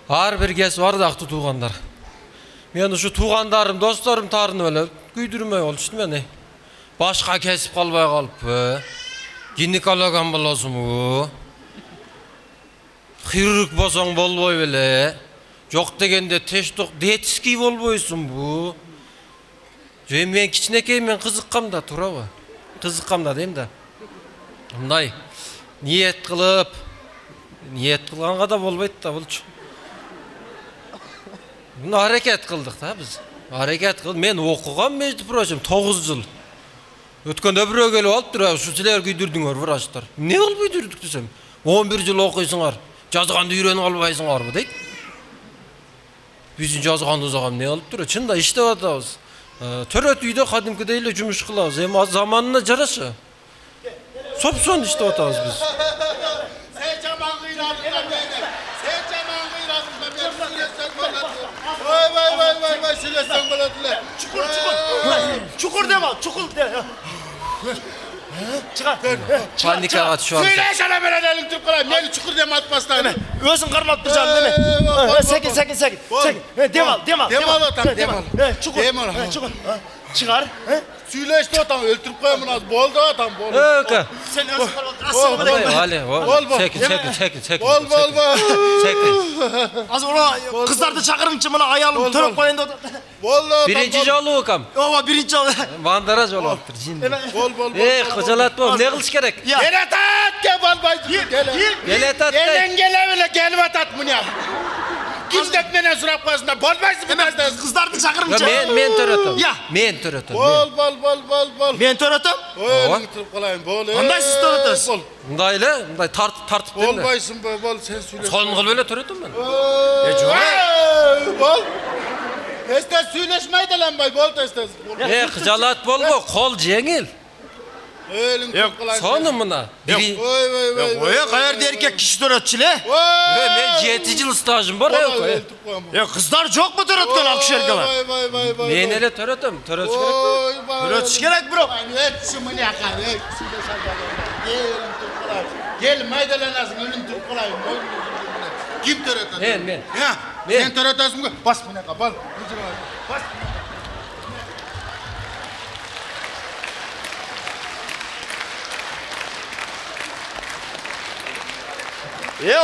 Har bir kez ardaqtı tuğanlar. Men şu tuğandarım, dostlarım tarını öyle güydürmey oluştu meni. Başka kesip kalbay kalıp, ginekologan bolasımı. Xirurg bolsang bolboy bele. Yok degende teştok dietski bolboysun bu. Men kiçinekey men kızıkkam da turabı. Kızıkkam da deyim de. Mınдай niyet kılganга da bolbayt da bulçu. Bunu hareket kıldık da biz. Hareket kıldık. Men okugan mecdi projem 9 yıl. Ötkende birөө gelip alıp durab, şu siler güydürdüңөр vraçlar. Ne ol güydürdük desem? 11 yıl okuysunlar. Жазганды үйрөнүп албайсыңарбы дейт. Биздин жазгандыбызга не алып тур? Чында иштеп атабыз. Төрөт үйдө кадимкидей эле жумуш кылабыз. Эми заманына жараша. Сопсон иштеп атабыз биз. Çukur deme, çukur de. Çıkar. Panikaga düşüp Söyle sana ben elim Türk kolayım. Neyli çukur deme atmasın. Özün karnap duracaksın değil mi? Sekin. Demal otam, demal. Çukur. Demal. Çukur. Çıkar. Söyle işte otam, öldürüp koyamın az. Bol da otam, bol. Sen özün karnap asıl mı değil mi? Hadi, çekin. Bol. Çekin. Az ola kızlar da çakırın çımına ayalım. Törüp koyun da. Bol da otam. Birinci jolu okam. Ova birinci jolu. Bandara jolu aptır. Bol. Kocalatma, ne kılış gerek? Gel atat, gel bol bay. Gel atat. Gelen gele gel atat bunu ya. Kimdek menen surap koyasın da bol baysı bu tarzda. Kızlar da çakırın çımına. Men törötüm. Ya. Men törötüm. Bol. Men törötüm. Öyle Türk kolayım, bol. Qanday siz törötüsüz? Mınдай tartıp Bol belli. baysın bol sen söyle. Son kıl öyle törötüm ben. Bol. Testes söyleşmeydi lan bay, bol testes. Kıcalat bol bu, kol jengil. Öyle Türk kolayım. Sonu mına. Oy. Oya kayar derken kişi törötçüle. Men 7 yıl stajım var ya. Ya kızlar çok mu törötken akşergalar? Vay. Men ele törötüm, törötüş gerek. Törötüş gerek bro. Ötsümünü yakar. Gel maydalanasın ölün Türk kolayım. Kim törötür? Men. Ya sen törötürsün mü? Bas buna kapal. Bas.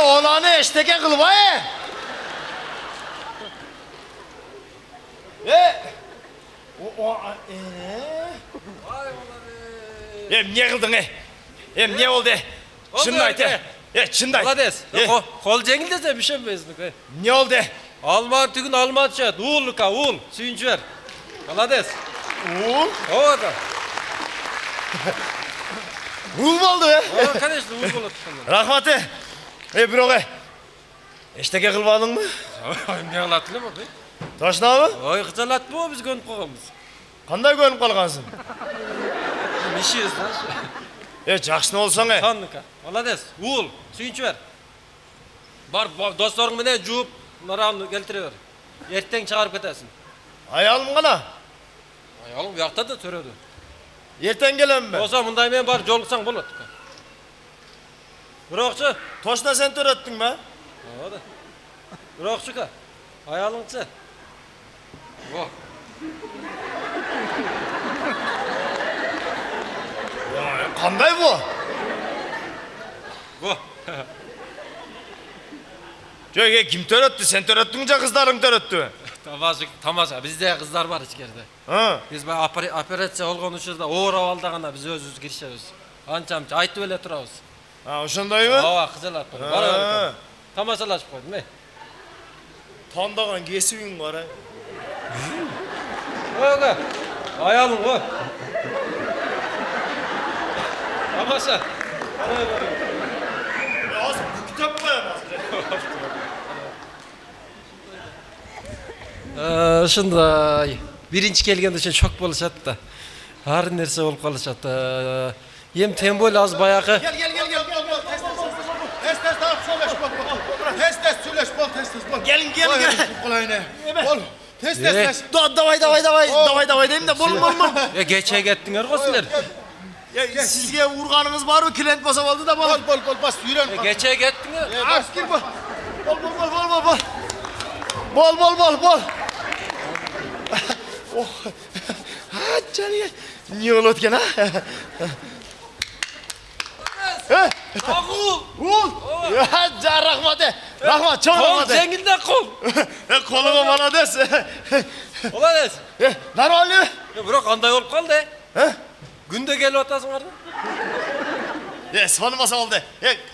Olanı eşteke kılma ne kıldın ne oldu? Şunu ayt şunu ayt. Malades. Kol jengil dese bir şey bilmezdik. Ne oldu? Alman tügün Almanca, uğulluka, uğul, suyuncu ver. Malades. Uğul? O da. Uğul mu oldu Конечно, uğul olur. Rahmatı. Bro eşteke kılmadın mı? Ne kılatlı mı? Taşına mı? Oy kıcalat bu biz gönüp koyamız. Kanday gönüp kalgansın? Mişiyiz lan. Жақшын olsan Tanrıka. Malades. Uğul, suyuncu ver. Bar dostlarың менен жууп, нараны келтире бер. Эртең чыгарып кетесиң. Ayalım kana. Ayalım bu yakta da törödü. Erten gelen ben. Olsa mınдай men bar joluksaң bolot. Birokçu. Toşna sen törettin mi? O da. Birokçu ka. Ayalыңчы. O. Kanday bu? O. Joy kim töretti? Sen törettince kızların töretti. Tamaşa. Bizde kızlar var içeride. Ha. Biz operatsiya olgan учурда оор абалда гана биз өзүбүз киришебиз. Анча айтып эле турабыз. Ha, ошондой mu? Ооба, кызылат. Бара. Тамашалашып койдум, Тандаган кесибиң бар Ага. Аялың го. Тамаша. Az kitap koyamaz. Ушундай. Биринчи келгенде үчүн шок болушат да. Ар нерсе болуп калышат. Эми тем более аз баягы. Gel. Testes daha söyleş bak. Testes söyleş bol testes bol. Gelin. Türk kolayına. Bol. Testes. Davay deyim de bol. Geçe gittiңер го силер. Sizge urganınız var mı? Klient basam aldı da bol. Bol bas yürüyen. Geçe gittiңер. Bas gir bol. Bol. Bol. Oh. Ha, canım. Niye oluyor ki ha? Ul. Ya rahmat. Rahmat, çok Kol rahmat. zenginde kol. Koluma bana des. Ola des. Ne oluyor? Ya bırak kanday olup kaldı. He? Günde gelip atasın orada. Sonmasa oldu.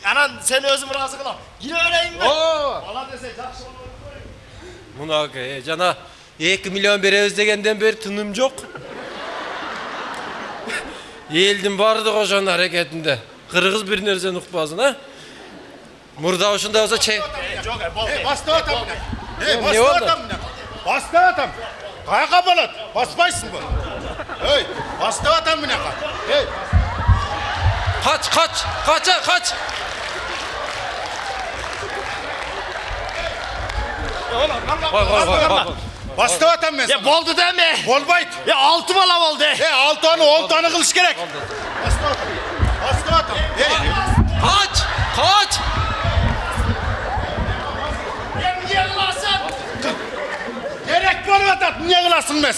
Anan seni özüm razı kılam. Yine öyleyim ben. Bana dese yaxşı olur. Buna cana 2 milyon beri özlegenden beri tınım yok. Yeldim bardı koşan hareketinde. Kırgız bir nereden ukbazın ha? Murda hoşunda olsa çek. Çok bol. Bastı atam buna. Ne Bastı oldu? atam buna. Bastı atam. Kaya kabalat. Basmaysın bu. Hey, bastı atam buna. Hey. Kaç. Koy. Bastı atam ben Ya sana. boldu değil mi? Bol bayt. Ya 6 bala oldu. He 6 tane 10 tane kılıç gerek. Bastı atam. Bastı atam. Hey. Kaç. Niye kılarsın? Gerek var vatat. Niye kılasın ben?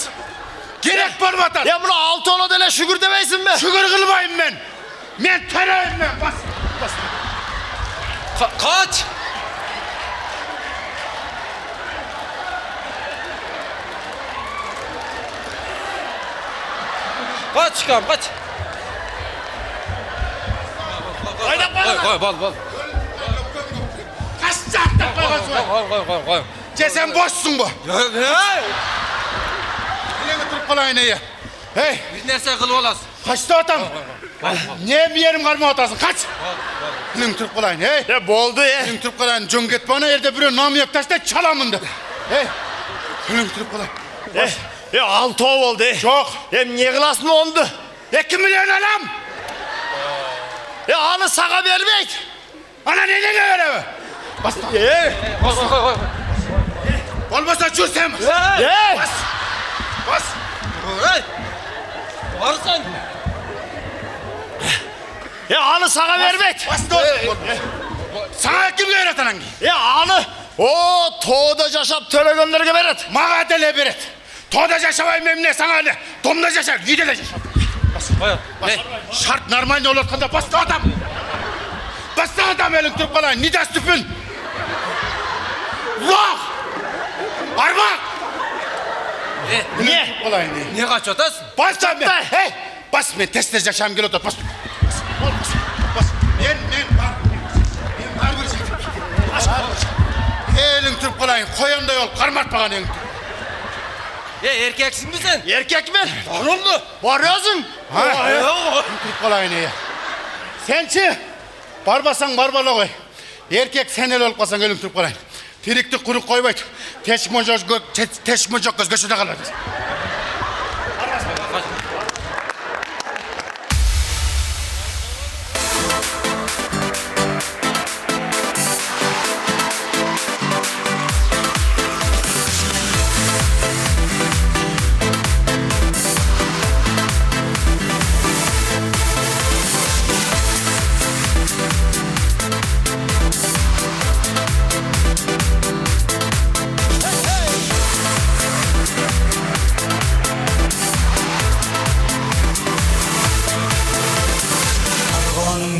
Gerek var vatat. Ya buna 6 ona dele şükür demeysin be. Şükür kılmayayım ben. Ben terörüm ben. Bas. Kaç. Kaç çıkam kaç. Oynat bana. Bal. Kaç saatte koygasın. Koy. Sen boşsun bu. Ya. Yine götürüp kolayını ye. Hey. Bir nerse kıl olasın. Kaçtı atam. Niye bir yerim karma atasın? Kaç. Yine götürüp kolayını. Hey. Ya boldu ya. Yine götürüp kolayını. Cunget bana yerde bir nam yaktaş da çalamındı. Hey. Yine götürüp kolayını. Ya 6 oldu. Çok. Hem niye kılasın ondu? 2 milyon alam. Ya anı sana vermek. Ana neden öyle? Bas. Koy. Olmasa çözsem. Ya. Bas. Varsan. Ya anı sana vermek. Bas da. Sana kim öğreten hangi? Ya anı. O toğda yaşap töre gönderge veret. Mağadele bir et. Toda yaşamayım emne sana ne? Domda yaşar, gide de yaşar. Ne? Şart normal ne olur kanda bastı adam. Bastı adam elin Türk falan. Nidas tüpün. Vah! Arma! Niye? Olay ne? Niye kaç atasın? Bas lan be. Bas. Hey! Bas ben test yaşam gel otur. Bas. Bas. Ben var bir şey. Bas. Elin Türk falan. Koyan da yol. Karmat bakan elin. Erkeksin mi sen? Erkek mi? Var oldu. Varıyorsun. Ha? Türk kolay ne ya? Sençi, barbasan barbala koy. Erkek sen el olup kalsan ölüm Türk kolay. Tirikti kuruk koymaydı. Teşmocak göz göçüne kalır.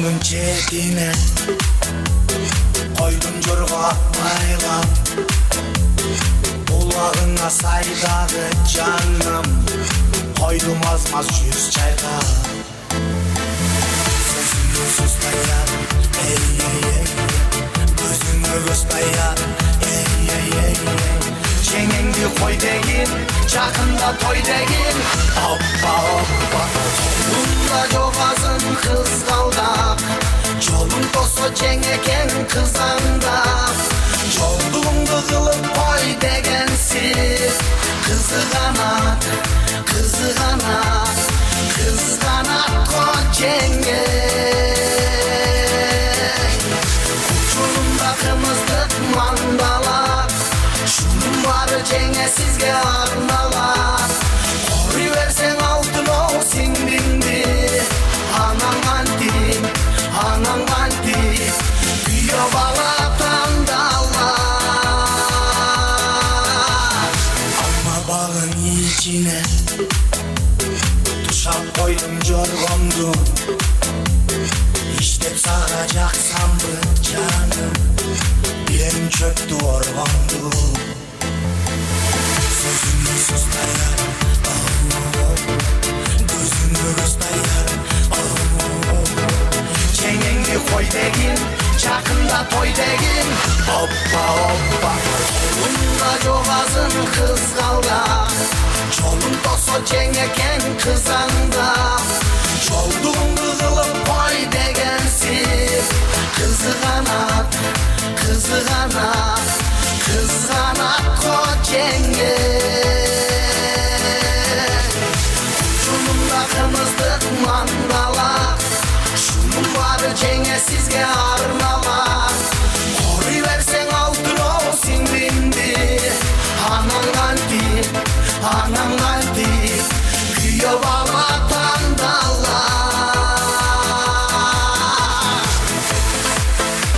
Argonun chetine koydum jorga maylap Kulağına saydağı canım koydum azmaz yüz çayga Sözünü suslayan ey gözünü gösteryan ey Çengendi koy deyin çakında toy deyin Hoppa Bunda çok azın kız kaldak Yolun dostu cengeken kızandak Yolduğunda kılıp koy degensiz Kızı kanat Kız kanat koy cenge Uçurumda kımızlık mandalak Şunun var cenge sizge arnalar Koruversen altın ol sindindi Anan anti Büyü balatan dallar içine Tuşap koydum jorgomdu İşte sağacaksam bu canım Bilen çöktü organdu Sözümü suslayarım Gözümü göstereyim Çeneni koy degin Çakında toy degin Hoppa hoppa Kolunda jogazın kız kalda Çolun doso çengeken kızanda Çoldun kızılıp koy degensiz Kızganat, kızganat Kızganat koy çengen Ucunumda kırmızlık mandala Şunun var cenge sizge armalar Koruversen altın olsun bindi Anan kaldi, anan kaldi Güyo balatan dallar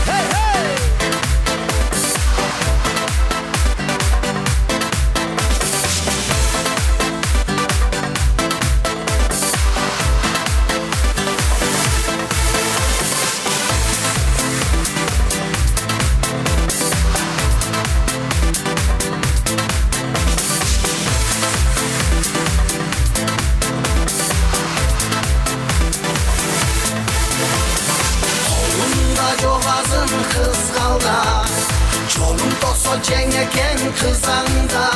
Hey hey! Kız kalda Çolum doso çengeken kızanda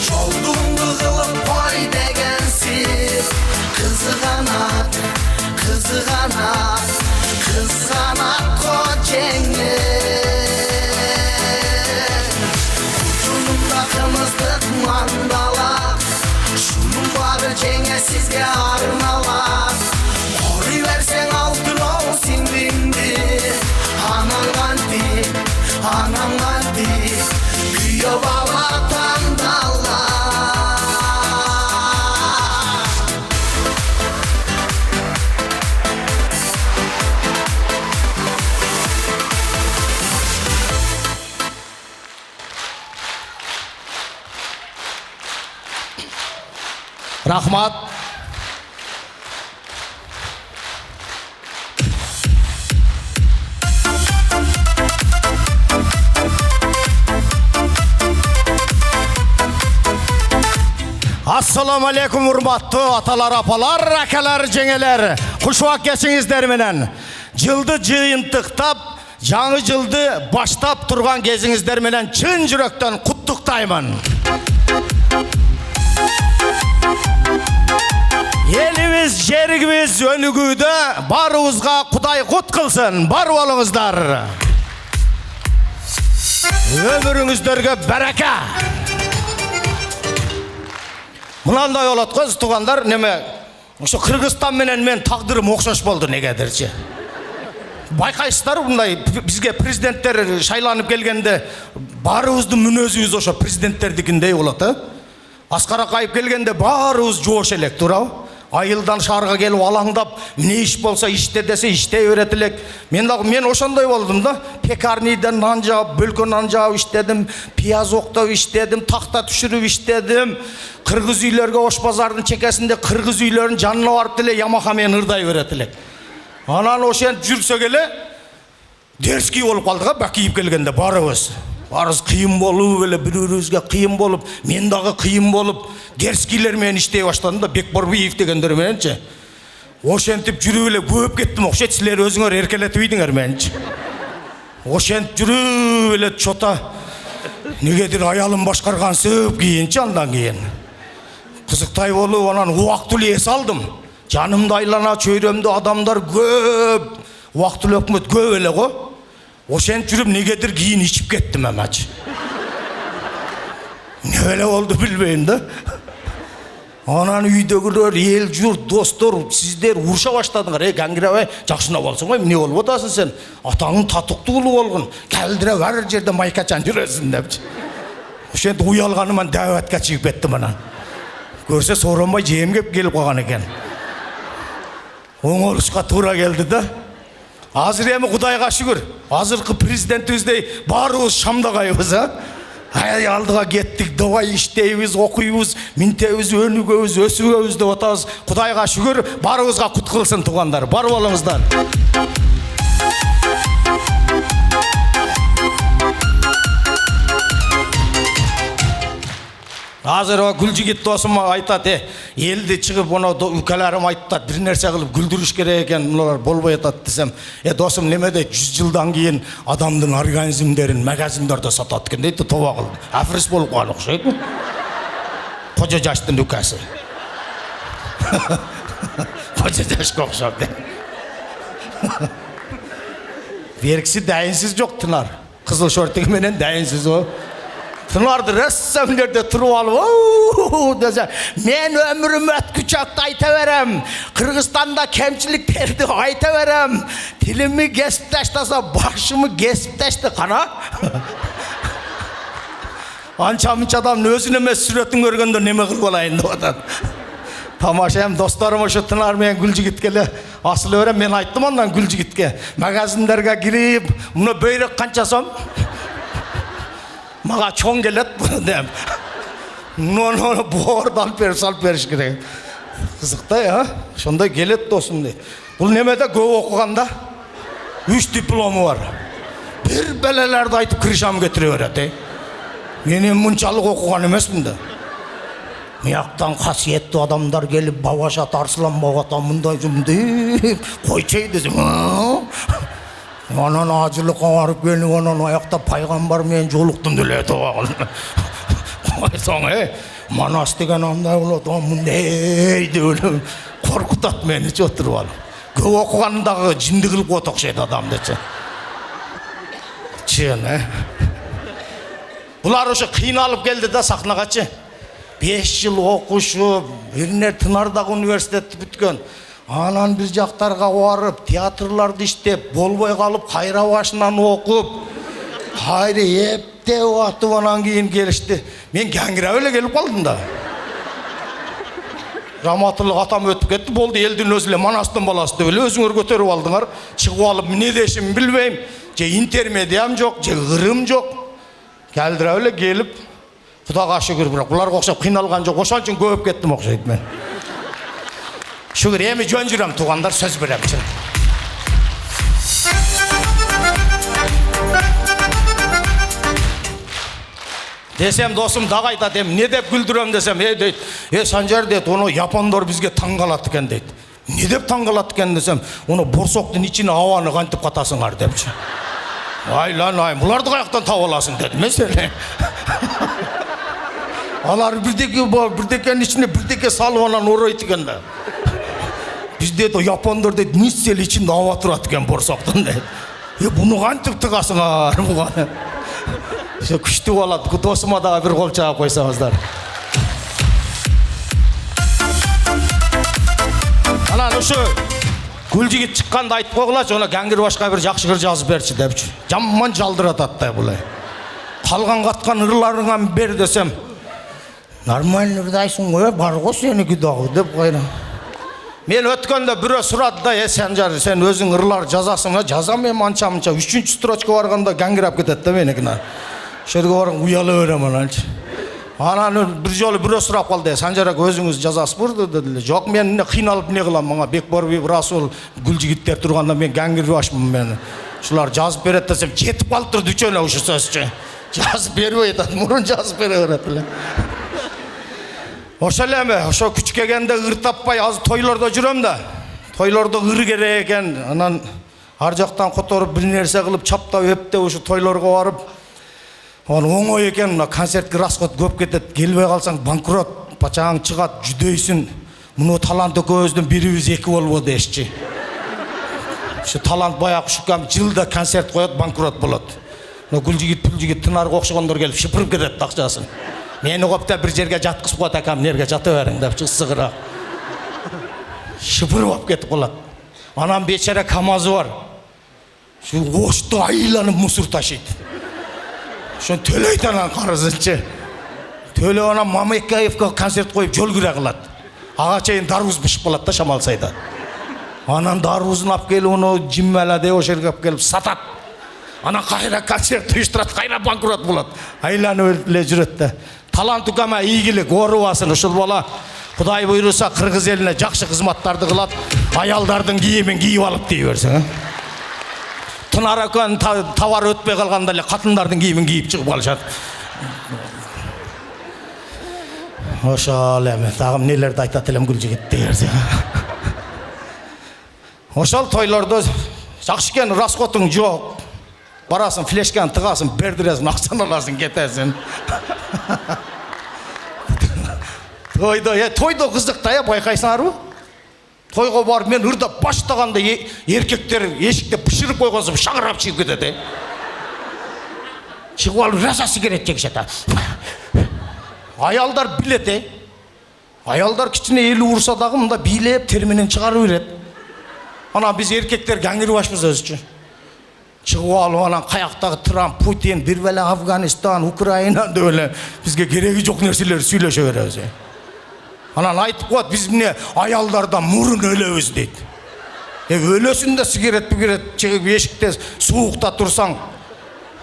Çoldun kızılıp koy degensiz Kızganat, kızganat Kızganat koy çengen Ucunumda kırmızlık mandala Şunun var cenge sizge armalar Koruversen altın olsun bindi Anan kaldi, anan kaldi Güyo balatan dallar Rahmat. Assalamu alaikum hurmatlı atalar, apalar, akalar, jengeler. Kuşvak geçingizler menen. Жылды жыйынтыктап, жаңы жылды баштап турган кезиңиздер менен чын жүрөктөн куттуктаймын. Elimiz, жеригибиz өнүгүүдө барыбызга Кудай кут кылсын. Бар болуңуздар. Өмүрүңүздөргө барака. Мынандай болот го туугандар, неме ошо Кыргызстан менен мен тагдырым окшош болду негедирчи. Байкайсыздар, мындай бизге президенттер шайланып келгенде баарыбыздын мүнөзүбүз ошо президенттердикиндей болот, Аскар Акаев келгенде баарыбыз жоош элек, туурабы? Айылдан шаарга келип алаңдап, эмне иш болсо иште десе иштей берет элек. Мен ошондой болдум да. Пекарнийден нан жаап, бөлкө нан жаап иштедим, пияз октоп иштедим, такта түшүрүп иштедим. Кыргыз үйлөргө Ош базардын чекесинде кыргыз үйлөрүнүн жанына барып деле Ямаха менен ырдай берет элек. Анан ошентип жүрсөк эле дерский болуп калдык, Бакиев келгенде барыбыз. Барыз кыйын болуп эле бири-бирибизге кыйын болуп, мен дагы кыйын болуп, дерскийлер менен иштей баштадым да, Бекборбиев дегендер мененчи. Ошентип жүрүп эле көп кеттим, окшойт, силер өзүңөр эркелетип ийдиңер мененчи. Ошентип жүрүп эле чота негедир аялым башкаргансып кийинчи, андан кийин кызыктай болуп, анан убактылуу эс алдым. Жанымда айлана чөйрөмдө адамдар көп, убактылуу өкмөт көп эле го. Ошентип жүрүп негедир кийин ичип кеттим эмачы. Не эле болду билбейм да. Анан үйдөгүлөр, эл журт, достор, сиздер уруша баштадыңар. Гаңгирабай, жакшына болсуң го, эмне болуп атасың сен? Атаңын татыктуулуу болгон, келдире бар жерде майкачан жүрөсүң депчи. Ошентип уялганыман дааватка чыгып кеттим анан. Көрсө Сооронбай жээм келип калган экен. Оңолушка туура келди да. Азыр эми Кудайга шүгүр, азыркы президентибиздей баарыбыз шамдагайбыз, Ай алдыға кеттік, давай іштейбіз, оқуйбыз, мінтейбіз, өнігөбіз, өсігөбіз деп отабыз. Құдайға шүгір, барыңызға құт қылсын туғандар, бар болыңыздар. Азыр Гүлжігіт досыма айтады, елді шығып, оны үкәләрім айтады, бір нәрсе қылып күлдіріш керек екен, мұнылар болбай атады десем, досым немеде 100 жылдан кейін адамдың организмдерін магазиндерде сатады екен дейді, тоба қылды. Әфіріс болып қалып ұқсайды. Қожа жаштың үкәсі. Қожа жашқа ұқсайды. Беркісі дәйінсіз жоқ тынар. Қызыл шортығы менен дәйінсіз о. Тынарды рәссәмлерде тұрып алып, десе, мен өмірім өткүчақты айта берем, Қырғызстанда кемшіліктерді айта берем, тілімі кесіп таштаса, башымы кесіп ташты қана. Анша-мұнша адамның өзін емес сүретін көргенде неме қылып алайын деп отады. Тамаша, достарым ошы Тынар мен Гүлжігіткелі асылы өрем, мен айттым ондан Гүлжігітке. Магазиндерге кіріп, мұны бөйрек қанша сом? Маға чоң келет бұны дем. Оны бордан беріп салып беріш керек. Қызықтай, сондай келет досым дей. Бұл немеде көп оқығанда 3 дипломы бар. Бір бәлелерді айтып кришам кетіре береді. Менен мұншалық оқыған емес мұнда. Мияқтан қасиетті адамдар келіп, Бабашат Арслан Бабатан мұндай жұмды қойчай десем. Анан ажылыққа барып келіп, анан аяқта пайғамбар мен жолықтым деледі оғыл. Қойсаң, Манас деген андай болады, мұндай деп қорқытады мені отырып алып. Көп оқығандағы жинді қылып отықшайды адамды. Чын, Бұлар ұшы қиналып келді да сахнаға 5 жыл оқушы, бірінер Тынардағы университетті бүткен. Анан бір жақтарға барып, театрларды іштеп, болбай қалып, қайра башынан оқып, қайры епте уақытып анан кейін келішті. Мен Кәңгірәуілі келіп қалдым да. Раматылық атам өтіп кетті, болды елдің өзіле Манастың баласы деп, өзіңір көтеріп алдыңар, шығып алып, не дешім білмейм, же интермедиям жоқ, же ғырым жоқ. Кәлдірәуілі келіп, Құдаға шүгір, бірақ бұларға оқшап қиналған жоқ, ошан үшін көп кеттім оқшайды мен. Шүгір, емі жөн жүрем, туғандар сөз берем. Десем, досым дағы айтады, не деп күлдірем десем, дейді, Санжар дейді, оны япондар бізге таңғалады екен дейді. Не деп таңғалады екен десем, оны борсоқтың içine ауаны қантып қатасыңар депші. Айлан, бұларды қаяқтан тауып аласың деді, мәселе. Алар бірдеке бар, бірдекенің ішіне бірдеке салып анан орайды екен да. Бізде де япондар дейді, нисел ішінде ауа тұрады екен борсоқтың дейді. Бұны қантып тығасыңар бұған. Күшті болады, досыма дағы бір қол чағып қойсаңыздар. Анан ұшы Гүлжігіт шыққанды айтып қоғылады, оны Кәңгірбашқа бір жақшы қыр жазып берші депші. Жаман жалдырататтай бұлай. Қалған қатқан ұрларыңан бер десем, нормально ұрдайсың ғой, бар ғой сенікі дағы деп қойна. Мен өткенде бірі сұрады да, Санжар, сен өзің ұрлар жазасың, жазам мен манша-манша. 3-ші строчка барғанда Кәңгірап кетеді да менікіне. Шерге барың ұялы өрем ананшы. Анан бір жолы бірі сұрап қалды, Санжарак өзіңіз жазасы бұрды деді. Жоқ, мен қиналып не қылам, маңа Бекбарби Расул Гүлжігіттер тұрғанда мен Кәңгірбашмын мен. Шылар жазып береді десем, жетіп қалып тұрды үшені ұшы сөзші. Жазып беру етеді, мұрын жазып бере көреді. Ошалеме, ошо күчкегенде ыр таппай, аз тойларда жүрем да. Тойларда ыр керек екен, анан ар жақтан қоторып бір нәрсе қылып чаптап өпте ошо тойларға барып. Оны оңой екен, концертке расход көп кетеді, келбей қалсаң банкрот, пачаң шығады, жүдейсің. Мұны талант көздің біріміз 2 болуды ешчі. Шы талант баяқ шыққан жылда концерт қояды, банкрот болады. Гүлжігіт, Тынарға оқшығандар келіп шыпырып кетеді тақшасын. Мені қопта бір жерге жатқызып қойды әкем, нерге жаты берің деп сығыра. Шыпырып ап кетіп қалады. Анам бечара КамАЗы бар. Шуошты айланып мұсыр ташиды. Шын төлейді анан қарызыншы. Төлей анам Мамекеевке концерт қойып жол күре қылады. Аға чейін даруыз бішіп қалады да шамалсайда. Анан даруызын ап келіп, оны жиммәләде о жерге ап келіп сатады. Ana kayra konserт uyuштырат, кайра банкрот болот. Айланып эле жүрөт да. Талант укама ийгилик оорубасын ушул бала. Кудай буйруса кыргыз элине жакшы кызматтарды кылат. Аялдардын кийимин кийип алып дей берсең. Тынар акан товар өтпөй калганда эле катындардын кийимин кийип чыгып алышат. Ошол эми тагым нелерди айтат элем гүл жигит дей берсең. Ошол тойлордо жакшы экен расходуң жок. Барасың флешканы тыгасың, бердиресиң, акчаны аласың, кетесиң. Тойдо кызык да, байкайсыңарбы? Тойго барып мен ырдап баштаганда эркектер эшикте бышырып койгонсун шаңырап чыгып кетет. Чыгып алып раса сигарет чегишет. Аялдар билет. Аялдар кичине эли урса дагы мында бийлеп терменен чыгарып берет. Ана биз эркектер гаңгирбашпыз өзүчү. Чыгып алып анан каяктагы Трамп, Путин, бир беле Афганистан, Украина деп эле бизге кереги жок нерселерди сүйлөшө беребиз. Анан айтып коет, биз эмне аялдардан мурун өлөбүз дейт. Өлөсүн да сигарет чегип эшикте суукта турсаң,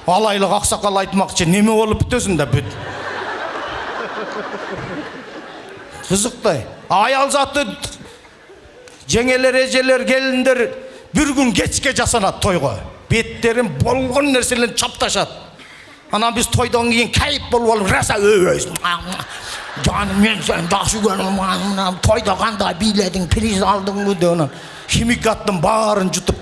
алайлык аксакал айтмакчы, неме болуп бүтөсүң да бүт. Кызыктай. Аял заты жеңелер, эжелер, келиндер бир күн кечке жасанат тойго. Беттерин болгон нерселерин чапташат. Анан биз тойдон кийин кайып болуп алып раса өбөйбүз. Жаным мен сен жакшы көрөм, тойдо кандай бийледиң, приз алдыңбы деп анан химикаттын баарын жутуп.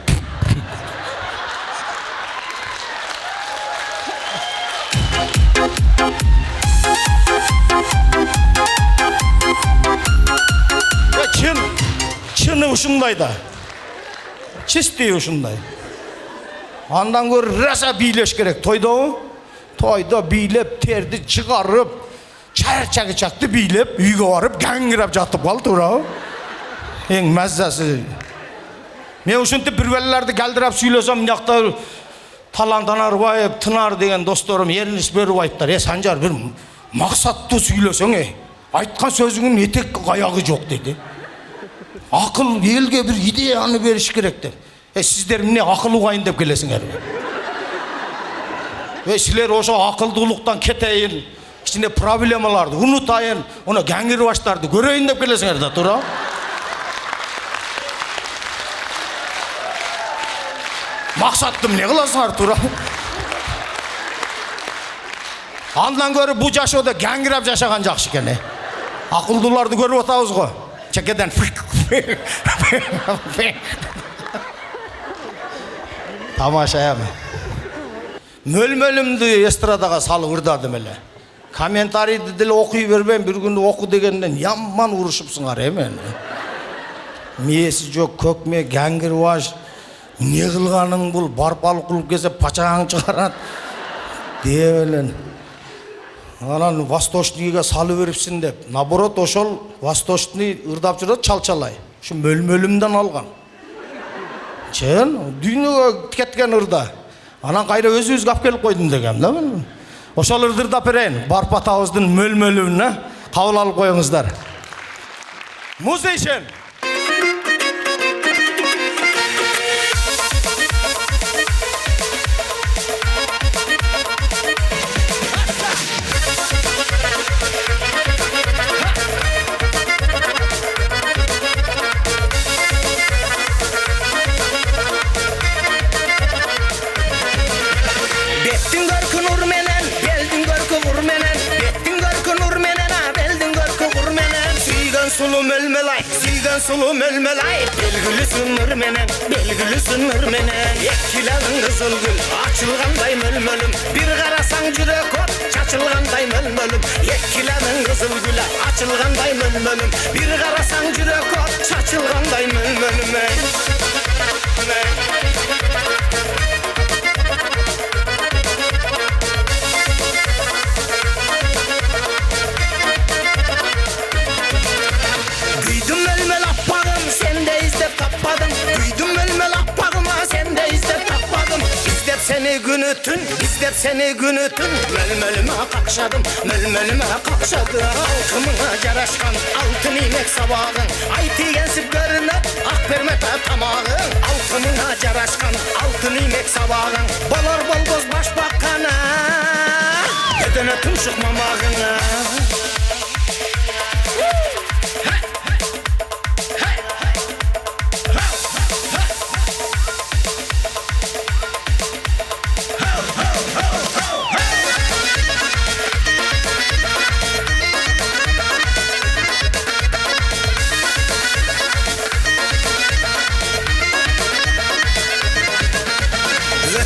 Чыны ушундай да. Чистый ушундай. Андан көрүп раса бийлеш керек тойдо. Тойдо бийлеп терди чыгарып, чарчагычакты бийлеп, үйгө барып гаңгырап жатып кал туурабы? Эң мазасы. Мен ушинтип бир белелерди калдырап сүйлөсөм, мынакта Талант Анарбаев, Тынар деген досторум Эрнис Бөрүбаевтар, Санжар бир максаттуу сүйлөсөң, айткан сөзүңүн этек аягы жок дейт. Акыл элге бир идеяны бериш керек деп. Сиздер эмне акыл угайын деп келесиңерби? Силер ошо акылдуулуктан кетейин, кичине проблемаларды унутайын, оны гаңгирбаштарды көрөйүн деп келесиңер да, туура? Максатты эмне кыласыңар, туура? Андан көрүп бу жашоодо гаңгирап жашаган жакшы экен. Акылдууларды көрүп атабыз го. Чекеден тамаша эми. Мөлмөлүмдү эстрадага салып ырдадым эле. Комментарийди деле окуй бербейм, бир күнү оку дегенден яман урушупсуңар эми. Мээси жок көкме гаңгирбаш, эмне кылганың бул, барпалык кылып келсе пачаң чыгарат деп эле. Анан восточныйга салып берипсиң деп. Наоборот, ошол восточный ырдап жүрөт чалчалай. Ушу мөлмөлүмдөн алган. Чын, дүйнөгө кеткен ырда. Анан кайра өзүбүзгө алып келип койдум дегем да мен. Ошол ырдап берейин. Барп атабыздын мөлмөлүмүнө кабыл алып коюңуздар. Musician. Sulu mölmelay, belgili sınır menen, belgili sınır menen. Ekkilenin kızıl gül, açılganday mölmölüm. Bir karasan jürek ot, çaçılganday mölmölüm. Ekkilenin kızıl gül, açılganday mölmölüm. Bir karasan jürek ot, çaçılganday mölmölüm. Seni günü günü tün İzlep seni günü tün Mölmölüme kakşadım Mölmölüme kakşadım Halkımına jaraşkan altın inek sabahın Ayti gensip görünüp ak permete tamağın Halkımına jaraşkan altın inek sabahın Bolor bolgoz başbakkana Ödene tümşük mamağına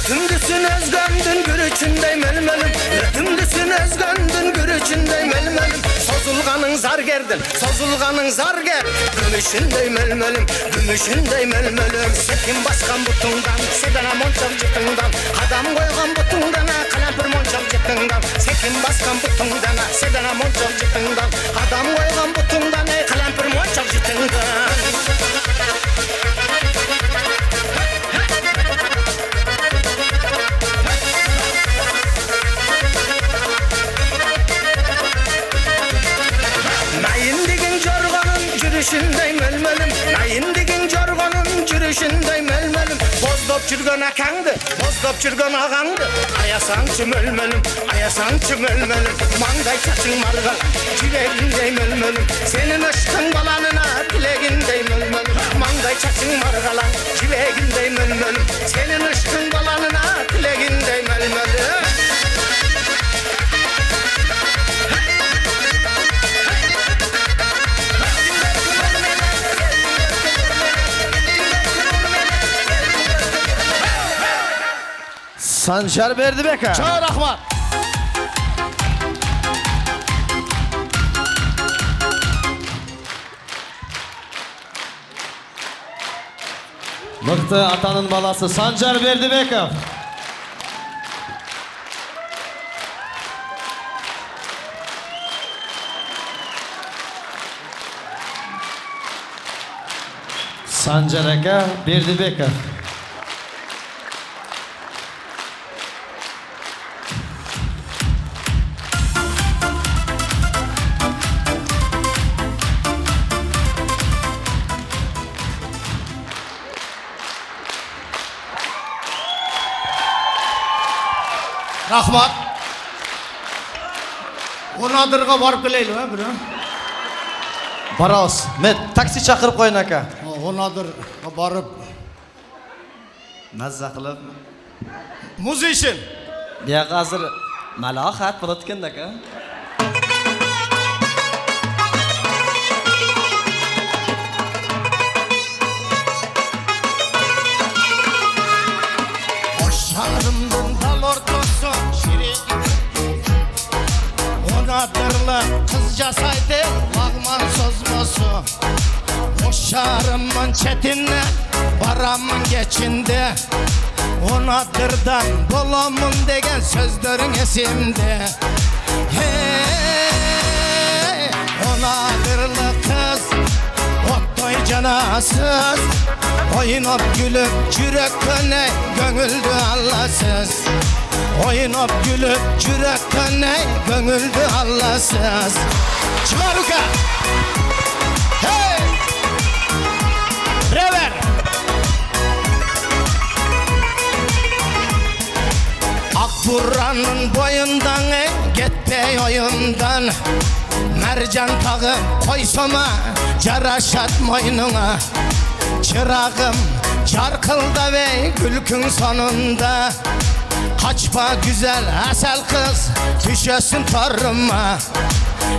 Tümdüsün özgöndün gürüçündey melmelim Tümdüsün özgöndün gürüçündey melmelim Sozulganın zar gerdin, sozulganın zar ger Gümüşündey melmelim, gümüşündey melmelim Sekin baskan butundan, sedana monçak cıtından Adam koygan butundan, kalampır monçak cıtından Sekin baskan butundan, sedana monçak cıtından Adam koygan butundan, kalampır monçak cıtından Jürüşündey melmelim Nayindigin jorgonun jürüşündey melmelim Bozdop jürgön akandı Bozdop jürgön ağandı Ayasançı melmelim Ayasançı melmelim Mangay çaçın margalan Jilegindey melmelim Senin aşkın balanına Dilegindey melmelim Mangay çaçın margalan Jilegindey melmelim Senin aşkın balanına Dilegindey melmelim Sancar Berdibek ha. Çok rahmat. Mıhtı atanın balası Sancar Berdibekov. Sancar aka Berdibekov. Rahmat. Onadırga barıp geleyli ha bir ha. Baros. Men taksi chaqirib qo'ying aka. Onadırga barıp. Mazza qilib. Musician. Bu yoqqa hozir malohat bo'layotgan aka. Şarımdın dal ortası şirin Onadırlı kız jasaydı Lağman sözmosu O şarımın çetinle Baramın geçinde Onadırdan bolamın degen sözlerin esimde Hey Onadırlı kız Ottoy canasız Oynop gülüp çürek köne Gönüldü Allahsız Oynop gülüp çürek köne Gönüldü Allahsız Çımaruka Hey Rever Akburanın boyundan Gitpey oyundan Mercan tağı koysama Caraşat moynuna Çırağım çarkılda ve gülkün sonunda Kaçma güzel asel kız düşesin toruma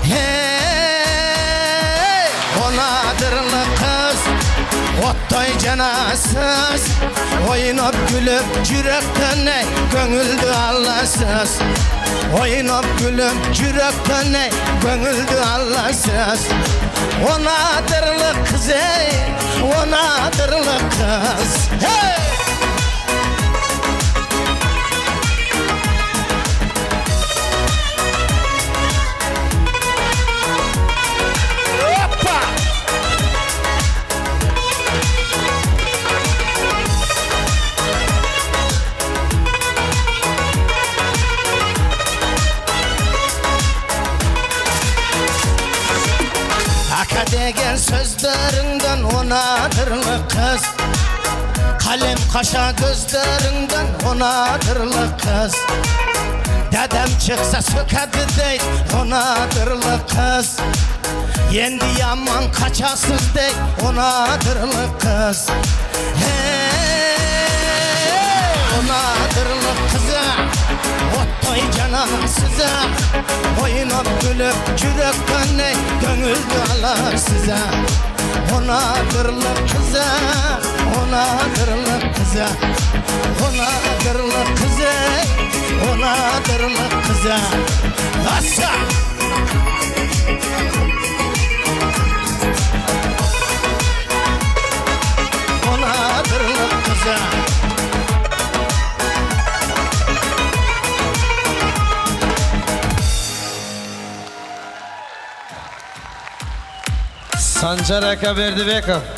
Hey onadırlı kız Ottoy canasız Oynop gülüp yürekten gönüldü Allahsız Oynop gülüp yürekten gönüldü Allahsız Onadırlı kız ey Onadırlı kız Hey Hoppa degen sözlerinden onadırlı kız. Kalem kaşa gözlerinden onadırlı kız. Dedem çıksa sökedi dey onadırlı kız. Yendi yaman kaçasız dey onadırlı kız. Hey, onadırlı kızı ottoy cananım size. Oynap gülüp çürek ey gönüldü alar size. Onadırlı kızı, onadırlı kızı, onadırlı kızı, onadırlı kızı. Asa! Onadırlı kızı. Sancar Aka Berdibekov.